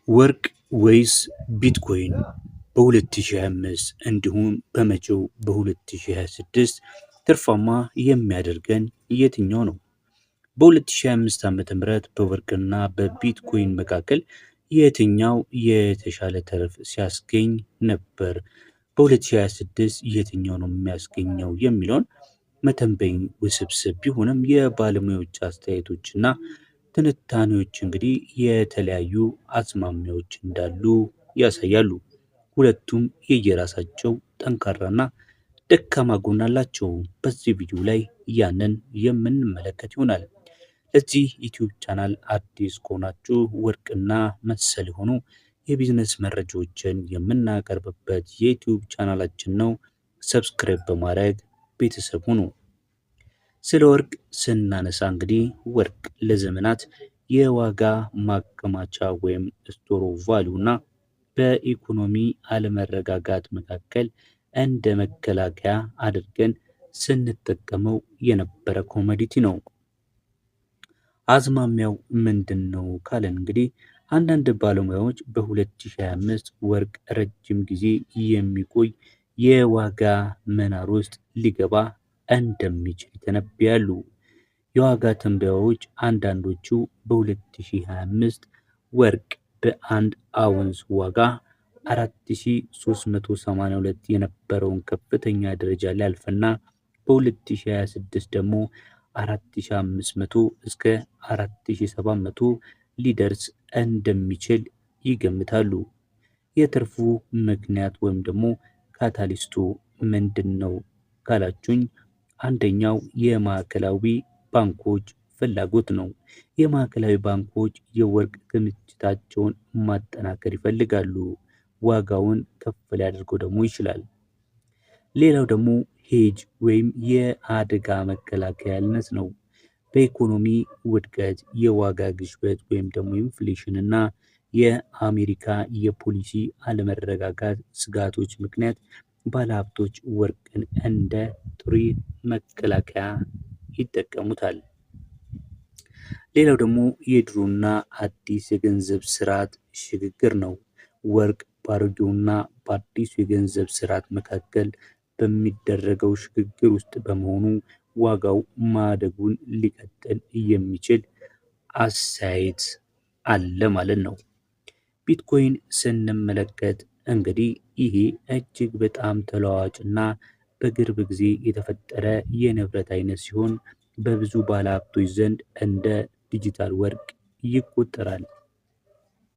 ወርቅ ወይስ ቢትኮይን በ2025 እንዲሁም በመጪው በ2026 ትርፋማ የሚያደርገን የትኛው ነው? በ2025 ዓ.ም በወርቅና በቢትኮይን መካከል የትኛው የተሻለ ትርፍ ሲያስገኝ ነበር? በ2026 የትኛው ነው የሚያስገኘው የሚለውን መተንበይ ውስብስብ ቢሆንም የባለሙያዎች አስተያየቶችና ትንታኔዎች እንግዲህ የተለያዩ አዝማሚያዎች እንዳሉ ያሳያሉ። ሁለቱም የየራሳቸው ጠንካራና ደካማ ጎን አላቸው። በዚህ ቪዲዮ ላይ ያንን የምንመለከት ይሆናል። ለዚህ ዩቲዩብ ቻናል አዲስ ከሆናችሁ ወርቅና መሰል የሆኑ የቢዝነስ መረጃዎችን የምናቀርብበት የዩቲዩብ ቻናላችን ነው። ሰብስክራይብ በማድረግ ቤተሰብ ሁኑ። ስለ ወርቅ ስናነሳ እንግዲህ ወርቅ ለዘመናት የዋጋ ማከማቻ ወይም ስቶር ኦፍ ቫልዩ እና በኢኮኖሚ አለመረጋጋት መካከል እንደ መከላከያ አድርገን ስንጠቀመው የነበረ ኮሞዲቲ ነው። አዝማሚያው ምንድን ነው ካለን እንግዲህ አንዳንድ ባለሙያዎች በ2025 ወርቅ ረጅም ጊዜ የሚቆይ የዋጋ መናር ውስጥ ሊገባ እንደሚችል ይተነብያሉ። የዋጋ ትንበያዎች አንዳንዶቹ በ2025 ወርቅ በአንድ አውንስ ዋጋ 4382 የነበረውን ከፍተኛ ደረጃ ሊያልፍና በ2026 ደግሞ 4500 እስከ 4700 ሊደርስ እንደሚችል ይገምታሉ። የትርፉ ምክንያት ወይም ደግሞ ካታሊስቱ ምንድን ነው ካላችሁኝ፣ አንደኛው የማዕከላዊ ባንኮች ፍላጎት ነው። የማዕከላዊ ባንኮች የወርቅ ክምችታቸውን ማጠናከር ይፈልጋሉ። ዋጋውን ከፍ ሊያደርገው ደግሞ ይችላል። ሌላው ደግሞ ሄጅ ወይም የአደጋ መከላከያነት ነው። በኢኮኖሚ ውድቀት፣ የዋጋ ግሽበት ወይም ደግሞ ኢንፍሌሽን እና የአሜሪካ የፖሊሲ አለመረጋጋት ስጋቶች ምክንያት ባለሀብቶች ወርቅን እንደ ጥሩ መከላከያ ይጠቀሙታል። ሌላው ደግሞ የድሮና አዲስ የገንዘብ ስርዓት ሽግግር ነው። ወርቅ በአሮጌውና በአዲሱ የገንዘብ ስርዓት መካከል በሚደረገው ሽግግር ውስጥ በመሆኑ ዋጋው ማደጉን ሊቀጥል የሚችል አስተያየት አለ ማለት ነው። ቢትኮይን ስንመለከት እንግዲህ ይሄ እጅግ በጣም ተለዋዋጭና በቅርብ ጊዜ የተፈጠረ የንብረት አይነት ሲሆን በብዙ ባለሀብቶች ዘንድ እንደ ዲጂታል ወርቅ ይቆጠራል።